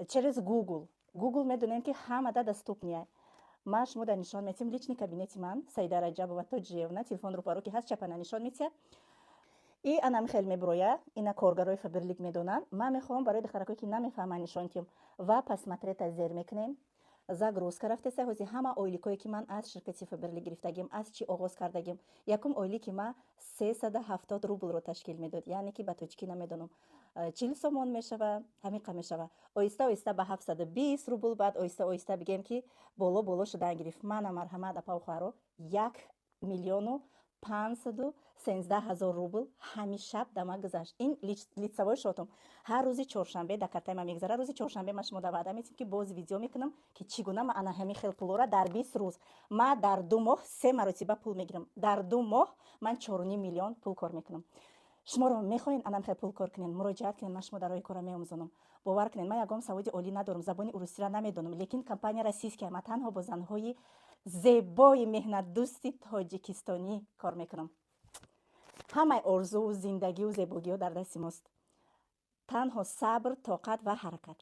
через Google медонем ки ҳамада доступния. ма шумо дар нишон метим лични кабинети ман Саида Раҷабова Тоҷиевна, телефон рӯпаро ки ҳаст чапана нишон метия. И анам хел меброя ина коргарои Фаберлик медонан. Ма мехоҳам барои духтаракое ки намефаҳманд нишонтим ва пасматрета зер мекунем. загрузка рафтеса ҳози ҳама ойликое ки ман аз ширкати Фаберлик гирифтагим, аз чӣ оғоз кардагим. Якум ойлики ма 370 рублро ташкил медод, яъне ки ба тоҷикӣ намедонам 40 сомон мешава, ҳамин қа мешава. Оҳиста оҳиста ба 720 рубл, баъд оҳиста оҳиста бигем ки боло шудан гирифт. Мана марҳамат апа хоҳаро 1,513,000 рубл ҳамин шаб дама гузашт. Ин лицевой шотум. ҳар рӯзи чоршанбе дар картаи ман мегзара. рӯзи чоршанбе ма шумо дар ваъда метим ки боз видео мекунам ки чӣ гуна ма ана ҳамин хел пулора дар 20 рӯз ма дар 2 моҳ 3 маротиба пул мегирам. дар 2 моҳ ман 4,5 миллион пул кор мекунам. шуморо мехоҳед анам хел пул кор кунед, муроҷиат кунед, ман шумо дар роҳи кора меомӯзонам. бовар кунед, ман ягон саводи олӣ надорам, забони урусиро намедонам, лекин компания российская, ман танҳо бо занҳои зебои меҳнатдӯсти тоҷикистонӣ кор мекунам. ҳамаи орзуву зиндагиву зебогиҳо дар дасти мост. танҳо сабр, тоқат ва ҳаракат.